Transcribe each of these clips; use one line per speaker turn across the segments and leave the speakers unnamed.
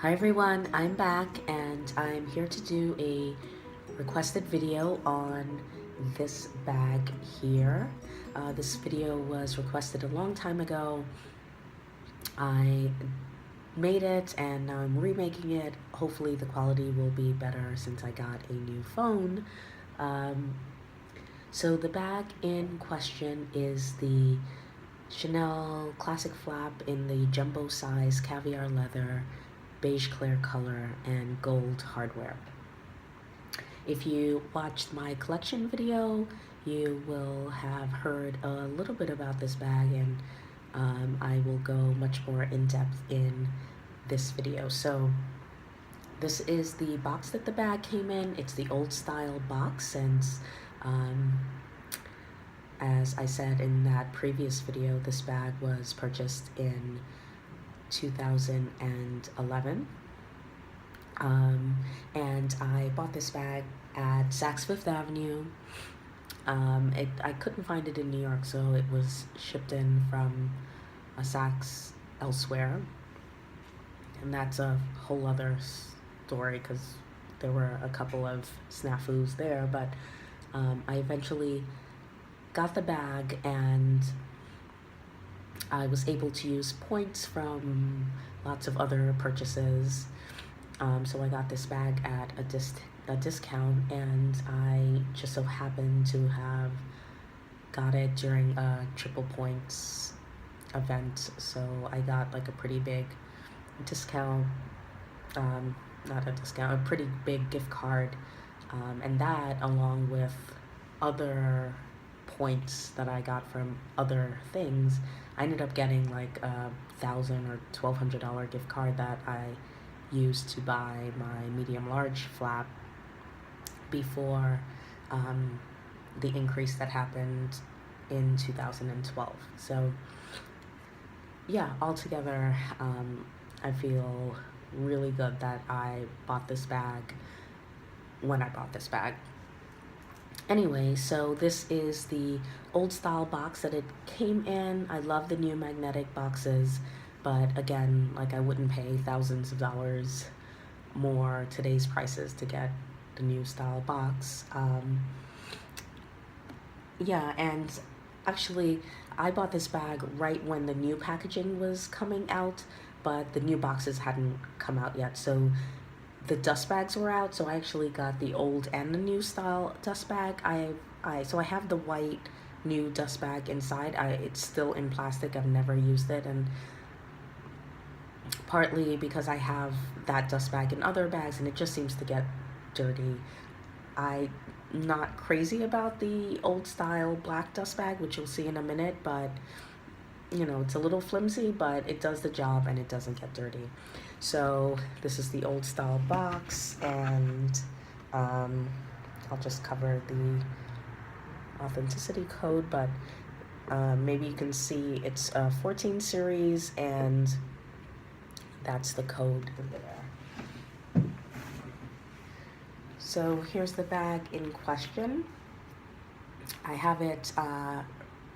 Hi everyone, I'm back and I'm here to do a requested video on this bag here. This video was requested a long time ago. I made it and now I'm remaking it. Hopefully the quality will be better since I got a new phone. So the bag in question is the Chanel Classic Flap in the jumbo size caviar leather, beige clear color, and gold hardware. If you watched my collection video, you will have heard a little bit about this bag, and I will go much more in depth in this video. So this is the box that the bag came in. It's the old style box since as I said in that previous video, this bag was purchased in 2011. And I bought this bag at Saks Fifth Avenue. I couldn't find it in New York, so it was shipped in from a Saks elsewhere. And that's a whole other story because there were a couple of snafus there, but I eventually got the bag and I was able to use points from lots of other purchases. So I got this bag at a discount, and I just so happened to have got it during a triple points event. So I got like a pretty big discount, not a discount, a pretty big gift card. And that, along with other points that I got from other things, I ended up getting like a $1,000 or $1,200 gift card that I used to buy my medium large flap before the increase that happened in 2012. So yeah, altogether, I feel really good that I bought this bag when I bought this bag. Anyway, so this is the old style box that it came in. I love the new magnetic boxes, but again, like, I wouldn't pay thousands of dollars more today's prices to get the new style box. Yeah, and actually I bought this bag right when the new packaging was coming out, but the new boxes hadn't come out yet. So the dust bags were out, so I actually got the old and the new style dust bag. So I have the white new dust bag inside. It's still in plastic. I've never used it, and partly because I have that dust bag in other bags and it just seems to get dirty. I'm not crazy about the old style black dust bag, which you'll see in a minute, but you know, it's a little flimsy, but it does the job and it doesn't get dirty. So this is the old style box, and I'll just cover the authenticity code, but maybe you can see it's a 14 series, and that's the code there. So here's the bag in question. I have it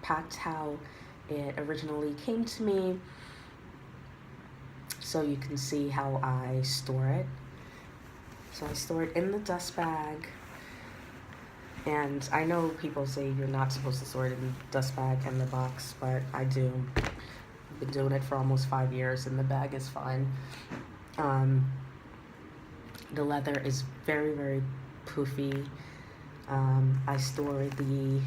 packed how it originally came to me, so you can see how I store it. So I store it in the dust bag, and I know people say you're not supposed to store it in the dust bag and the box, but I do. I've been doing it for almost 5 years and the bag is fine. The leather is very, very poofy. I store the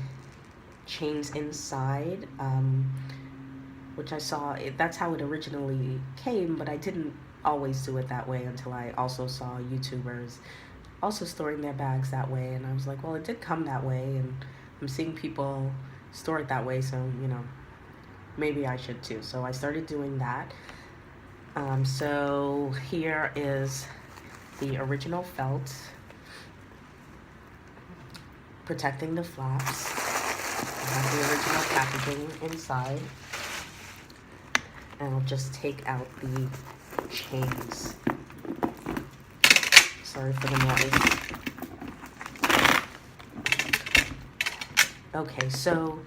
chains inside, which I saw, that's how it originally came, but I didn't always do it that way until I also saw YouTubers also storing their bags that way, and I was like, well, it did come that way, and I'm seeing people store it that way, so, you know, maybe I should too. So I started doing that. So here is the original felt protecting the flaps. I have the original packaging inside, and I'll just take out the chains. Sorry for the noise. Okay, so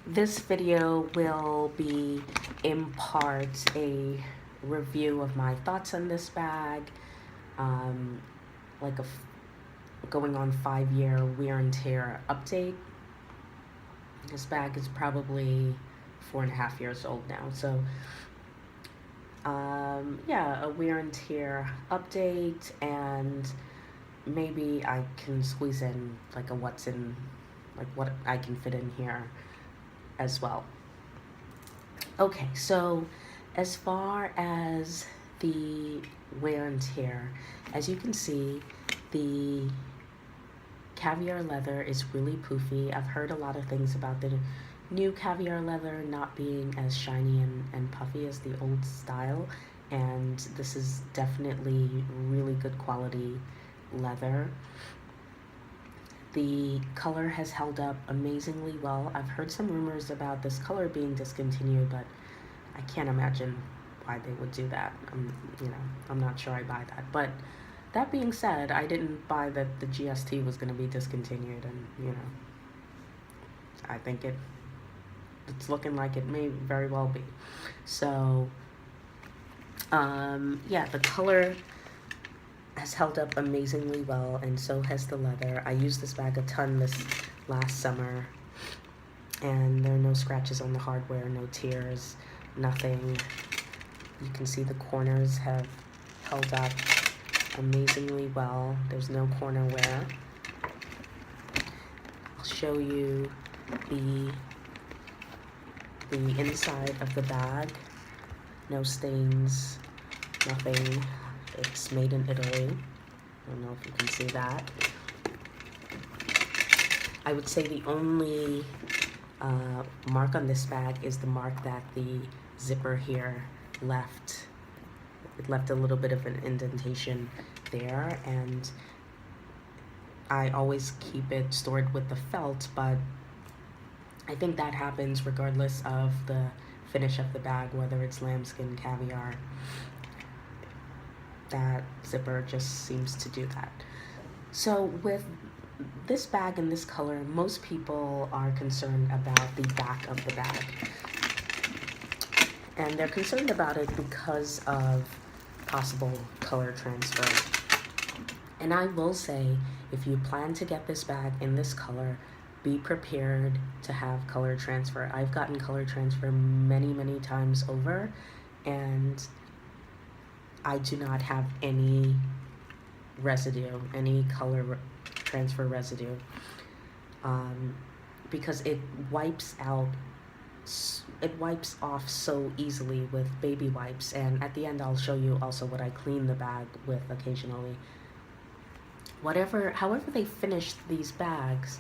this video will be in part a review of my thoughts on this bag, um, like going on 5-year wear and tear update. This bag is probably 4.5 years old now, so yeah, a wear and tear update, and maybe I can squeeze in like a what's in, like what I can fit in here as well. Okay, so as far as the wear and tear, as you can see, the caviar leather is really poofy. I've heard a lot of things about the new caviar leather not being as shiny and puffy as the old style, and this is definitely really good quality leather. The color has held up amazingly well. I've heard some rumors about this color being discontinued, but I can't imagine why they would do that. I'm not sure I buy that. But that being said, I didn't buy that the GST was going to be discontinued, and I think it's looking like it may very well be. So, yeah, the color has held up amazingly well, and so has the leather. I used this bag a ton this last summer, and there are no scratches on the hardware, no tears, nothing. You can see the corners have held up amazingly well. There's no corner wear. I'll show you the inside of the bag. No stains, nothing. It's made in Italy. I don't know if you can see that. I would say the only mark on this bag is the mark that the zipper here left. It left a little bit of an indentation there, and I always keep it stored with the felt, but I think that happens regardless of the finish of the bag, whether it's lambskin, caviar. That zipper just seems to do that. So with this bag in this color, most people are concerned about the back of the bag. And they're concerned about it because of possible color transfer. And I will say, if you plan to get this bag in this color, be prepared to have color transfer. I've gotten color transfer many, many times over, and I do not have any residue, any color transfer residue, because it wipes off so easily with baby wipes. And at the end, I'll show you also what I clean the bag with occasionally. However they finish these bags,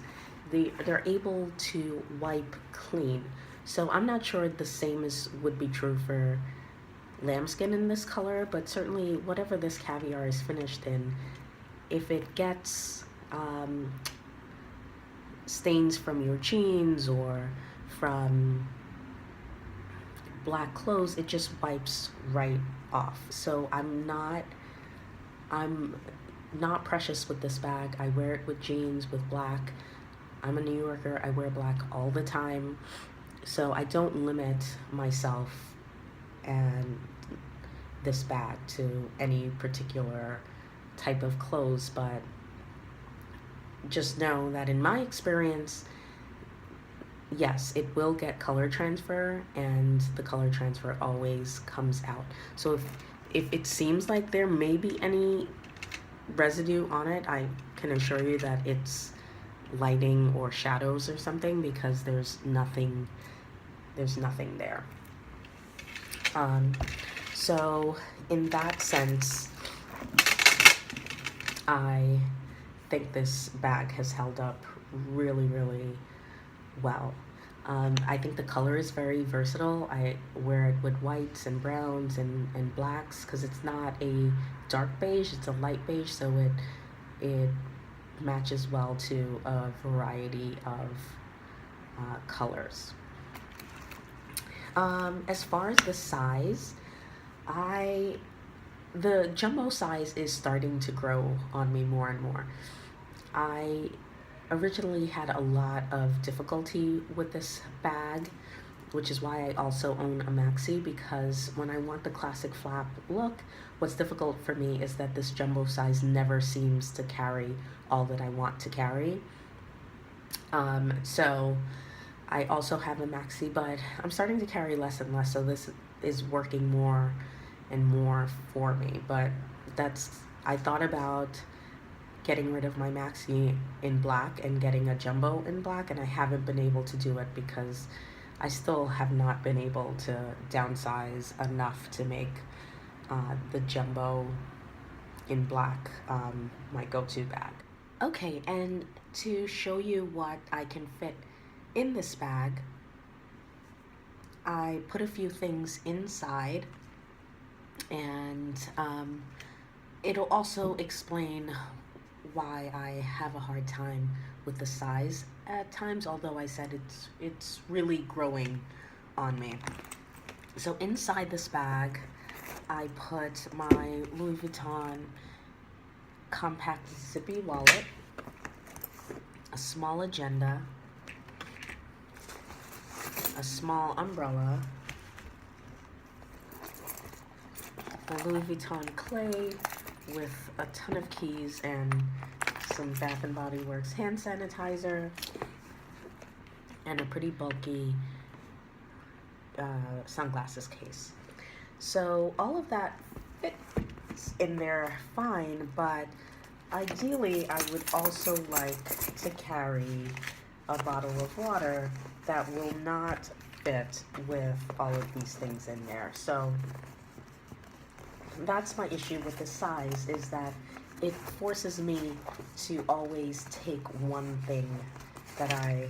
they're able to wipe clean. So I'm not sure the same would be true for lambskin in this color, but certainly whatever this caviar is finished in, if it gets stains from your jeans or from black clothes, it just wipes right off. So I'm not precious with this bag. I wear it with jeans, with black. I'm a New Yorker. I wear black all the time. So I don't limit myself and this bag to any particular type of clothes, but just know that in my experience, yes, it will get color transfer, and the color transfer always comes out. So if it seems like there may be any residue on it, I can assure you that it's lighting or shadows or something, because there's nothing there. So in that sense, I think this bag has held up really, really well. I think the color is very versatile. I wear it with whites and browns and blacks, because it's not a dark beige, it's a light beige, so it matches well to a variety of colors. As far as the size, the jumbo size is starting to grow on me more and more. I originally had a lot of difficulty with this bag, which is why I also own a maxi, because when I want the classic flap look, what's difficult for me is that this jumbo size never seems to carry all that I want to carry. So I also have a maxi, but I'm starting to carry less and less, so this is working more and more for me. But that's, I thought about getting rid of my maxi in black and getting a jumbo in black, and I haven't been able to do it because I still have not been able to downsize enough to make the jumbo in black my go-to bag. Okay, and to show you what I can fit in this bag, I put a few things inside, and it'll also explain why I have a hard time with the size at times, although I said it's really growing on me. So inside this bag, I put my Louis Vuitton compact zippy wallet, a small agenda, a small umbrella, a Louis Vuitton clay with a ton of keys and some Bath and Body Works hand sanitizer, and a pretty bulky sunglasses case. So all of that fits in there fine, but ideally I would also like to carry a bottle of water that will not fit with all of these things in there. So that's my issue with the size, is that it forces me to always take one thing that I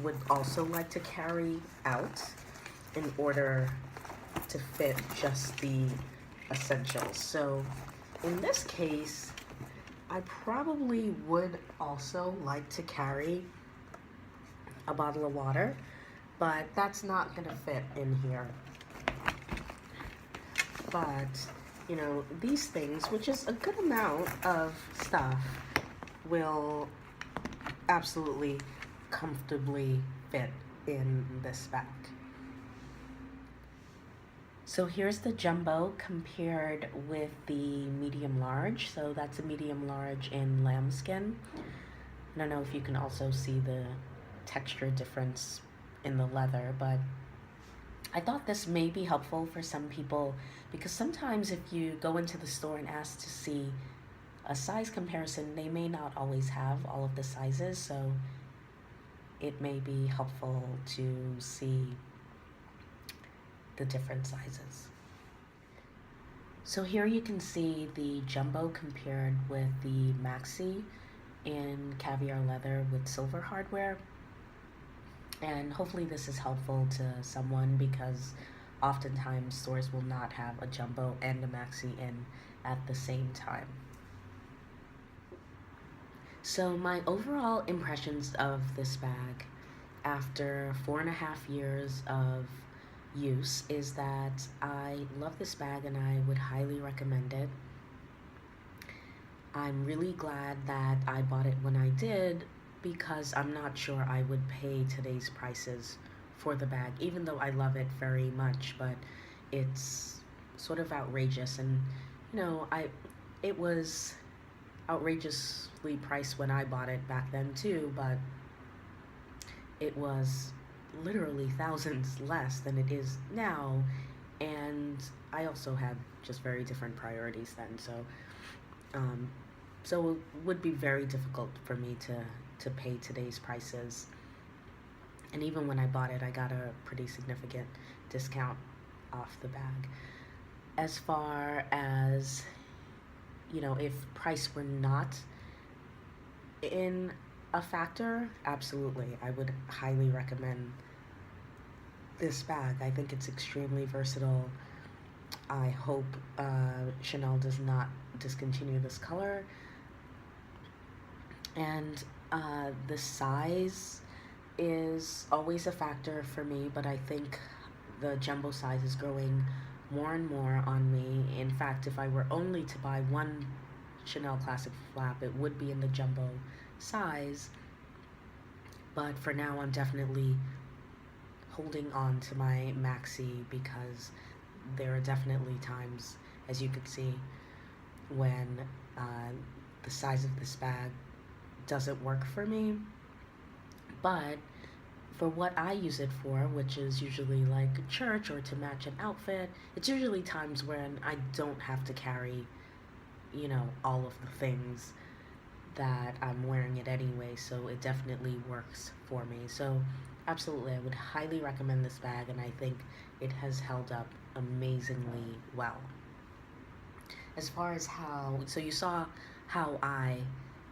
would also like to carry out in order to fit just the essentials. So in this case, I probably would also like to carry a bottle of water, but that's not gonna fit in here. But, you know, these things, which is a good amount of stuff, will absolutely comfortably fit in this bag. So here's the jumbo compared with the medium large. So that's a medium large in lambskin. I don't know if you can also see the texture difference in the leather, but I thought this may be helpful for some people, because sometimes if you go into the store and ask to see a size comparison, they may not always have all of the sizes, so it may be helpful to see the different sizes. So here you can see the jumbo compared with the maxi in caviar leather with silver hardware. And hopefully this is helpful to someone, because oftentimes stores will not have a jumbo and a maxi in at the same time. So my overall impressions of this bag after 4.5 years of use is that I love this bag and I would highly recommend it. I'm really glad that I bought it when I did, because I'm not sure I would pay today's prices for the bag, even though I love it very much, but it's sort of outrageous. And you know, it was outrageously priced when I bought it back then too, but it was literally thousands less than it is now, and I also had just very different priorities then, so it would be very difficult for me to pay today's prices. And even when I bought it, I got a pretty significant discount off the bag. As far as, you know, if price were not in a factor, absolutely, I would highly recommend this bag. I think it's extremely versatile. I hope Chanel does not discontinue this color. And the size is always a factor for me, but I think the jumbo size is growing more and more on me. In fact, if I were only to buy one Chanel classic flap, it would be in the jumbo size. But for now, I'm definitely holding on to my maxi because there are definitely times, as you can see, when uh, the size of this bag doesn't work for me. But for what I use it for, which is usually like church or to match an outfit, it's usually times when I don't have to carry, all of the things that I'm wearing it anyway, so it definitely works for me. So, absolutely, I would highly recommend this bag, and I think it has held up amazingly well. As far as so you saw how I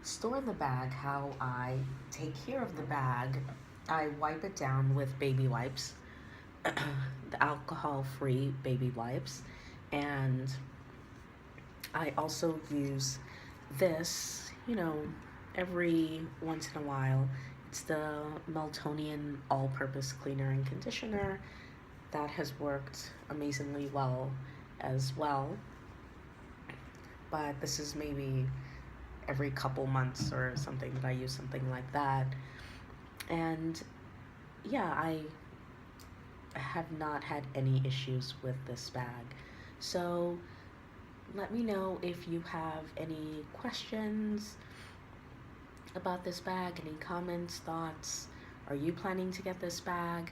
store the bag, how I take care of the bag. I wipe it down with baby wipes, the alcohol free baby wipes, and I also use this, every once in a while. It's the Meltonian all purpose cleaner and conditioner that has worked amazingly well as well. But this is maybe every couple months or something that I use something like that. And yeah, I have not had any issues with this bag. So let me know if you have any questions about this bag, any comments, thoughts. Are you planning to get this bag?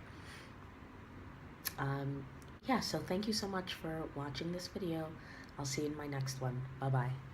Yeah, so thank you so much for watching this video. I'll see you in my next one. Bye bye.